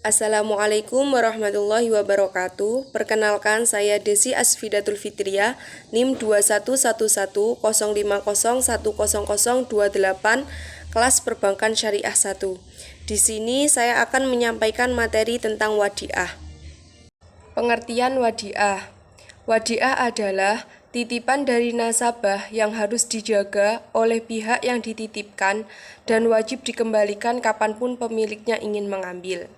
Assalamualaikum warahmatullahi wabarakatuh. Perkenalkan, saya Desi Asfidatul Fitriah, NIM 211105010028, kelas Perbankan Syariah 1. Di sini saya akan menyampaikan materi tentang wadiah. Pengertian wadiah. Wadiah adalah titipan dari nasabah yang harus dijaga oleh pihak yang dititipkan dan wajib dikembalikan kapanpun pemiliknya ingin mengambil.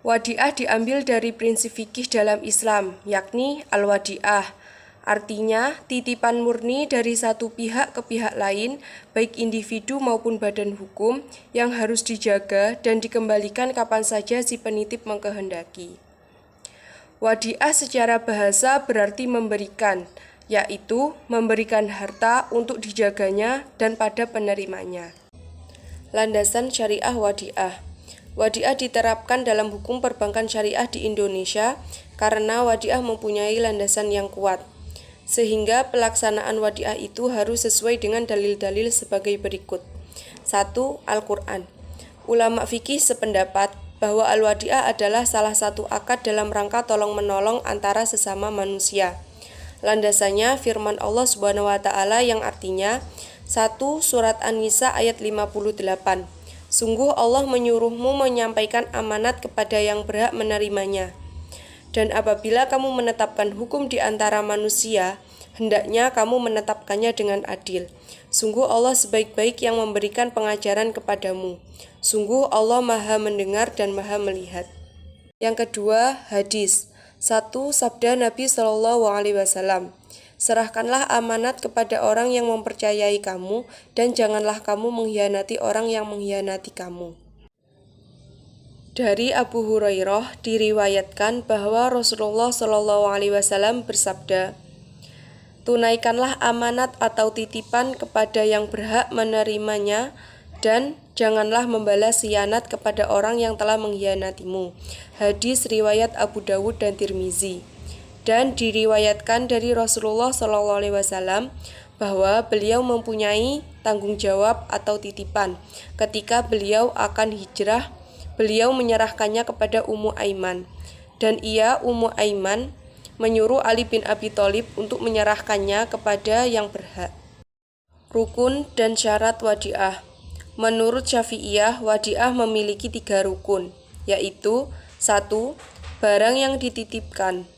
Wadiah diambil dari prinsip fikih dalam Islam, yakni al-wadiah. Artinya, titipan murni dari satu pihak ke pihak lain, baik individu maupun badan hukum, yang harus dijaga dan dikembalikan kapan saja si penitip mengkehendaki. Wadiah secara bahasa berarti memberikan, yaitu memberikan harta untuk dijaganya dan pada penerimanya. Landasan syariah wadiah. Wadiah diterapkan dalam hukum perbankan syariah di Indonesia karena wadiah mempunyai landasan yang kuat, sehingga pelaksanaan wadiah itu harus sesuai dengan dalil-dalil sebagai berikut. 1. Al-Quran. Ulama fikih sependapat bahwa al-wadiah adalah salah satu akad dalam rangka tolong-menolong antara sesama manusia. Landasannya firman Allah Subhanahu wa taala yang artinya 1 Surat An-Nisa ayat 58. Sungguh Allah menyuruhmu menyampaikan amanat kepada yang berhak menerimanya. Dan apabila kamu menetapkan hukum di antara manusia, hendaknya kamu menetapkannya dengan adil. Sungguh Allah sebaik-baik yang memberikan pengajaran kepadamu. Sungguh Allah Maha mendengar dan Maha melihat. Yang kedua, hadis. 1 Sabda Nabi SAW. Serahkanlah amanat kepada orang yang mempercayai kamu, dan janganlah kamu mengkhianati orang yang mengkhianati kamu. Dari Abu Hurairah diriwayatkan bahwa Rasulullah SAW bersabda, tunaikanlah amanat atau titipan kepada yang berhak menerimanya, dan janganlah membalas khianat kepada orang yang telah mengkhianatimu. Hadis riwayat Abu Dawud dan Tirmizi. Dan diriwayatkan dari Rasulullah SAW bahwa beliau mempunyai tanggung jawab atau titipan. Ketika beliau akan hijrah, beliau menyerahkannya kepada Ummu Aiman. Dan Ummu Aiman, menyuruh Ali bin Abi Thalib untuk menyerahkannya kepada yang berhak. Rukun dan syarat wadiah. Menurut Syafi'iyah, wadiah memiliki 3 rukun, yaitu 1. Barang yang dititipkan.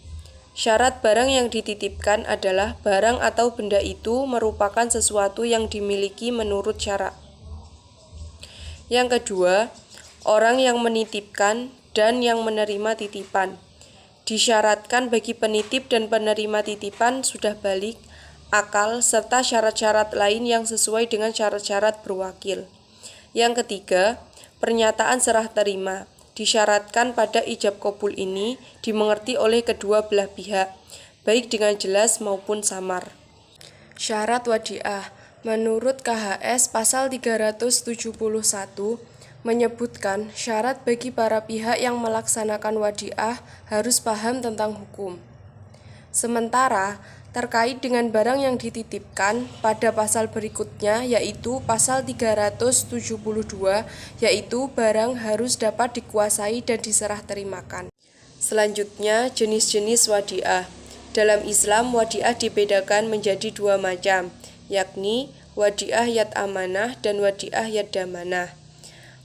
Syarat barang yang dititipkan adalah barang atau benda itu merupakan sesuatu yang dimiliki menurut syarat. Yang kedua, orang yang menitipkan dan yang menerima titipan. Disyaratkan bagi penitip dan penerima titipan sudah balik, akal, serta syarat-syarat lain yang sesuai dengan syarat-syarat berwakil. Yang ketiga, pernyataan serah terima. Disyaratkan pada ijab qabul ini dimengerti oleh kedua belah pihak, baik dengan jelas maupun samar. Syarat wadiah. Menurut KHS pasal 371 menyebutkan syarat bagi para pihak yang melaksanakan wadiah harus paham tentang hukum. Sementara terkait dengan barang yang dititipkan pada pasal berikutnya, yaitu pasal 372, yaitu barang harus dapat dikuasai dan diserah terimakan. Selanjutnya, jenis-jenis wadiah. Dalam Islam, wadiah dibedakan menjadi 2 macam, yakni wadiah yad amanah dan wadiah yad damanah.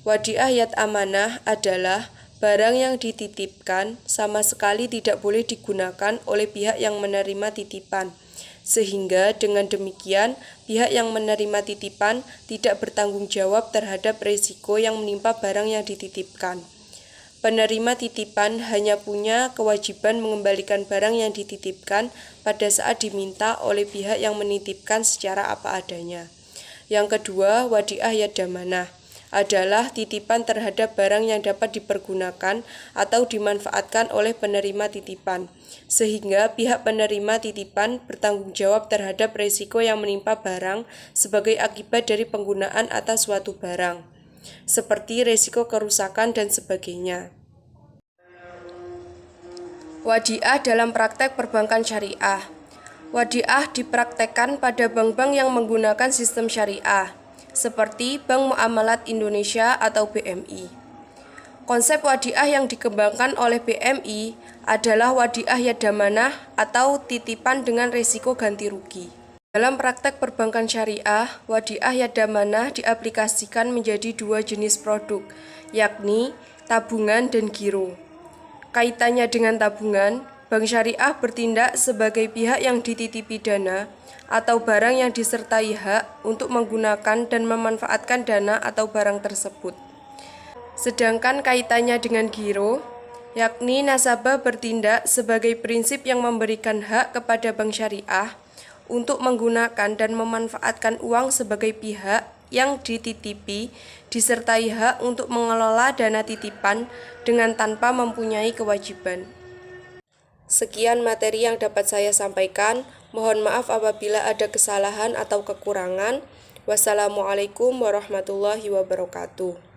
Wadiah yad amanah adalah barang yang dititipkan sama sekali tidak boleh digunakan oleh pihak yang menerima titipan, sehingga dengan demikian pihak yang menerima titipan tidak bertanggung jawab terhadap risiko yang menimpa barang yang dititipkan. Penerima titipan hanya punya kewajiban mengembalikan barang yang dititipkan pada saat diminta oleh pihak yang menitipkan secara apa adanya. Yang kedua, wadiah yad damanah adalah titipan terhadap barang yang dapat dipergunakan atau dimanfaatkan oleh penerima titipan, sehingga pihak penerima titipan bertanggung jawab terhadap risiko yang menimpa barang sebagai akibat dari penggunaan atas suatu barang, seperti risiko kerusakan dan sebagainya. Wadiah dalam praktek perbankan syariah. Wadiah dipraktekkan pada bank-bank yang menggunakan sistem syariah, seperti Bank Muamalat Indonesia atau BMI. Konsep wadiah yang dikembangkan oleh BMI adalah wadiah yadamanah atau titipan dengan risiko ganti rugi. Dalam praktek perbankan syariah, wadiah yadamanah diaplikasikan menjadi dua jenis produk, yakni tabungan dan giro. Kaitannya dengan tabungan, bank syariah bertindak sebagai pihak yang dititipi dana atau barang yang disertai hak untuk menggunakan dan memanfaatkan dana atau barang tersebut. Sedangkan kaitannya dengan giro, yakni nasabah bertindak sebagai prinsip yang memberikan hak kepada bank syariah untuk menggunakan dan memanfaatkan uang sebagai pihak yang dititipi disertai hak untuk mengelola dana titipan dengan tanpa mempunyai kewajiban. Sekian materi yang dapat saya sampaikan. Mohon maaf apabila ada kesalahan atau kekurangan. Wassalamualaikum warahmatullahi wabarakatuh.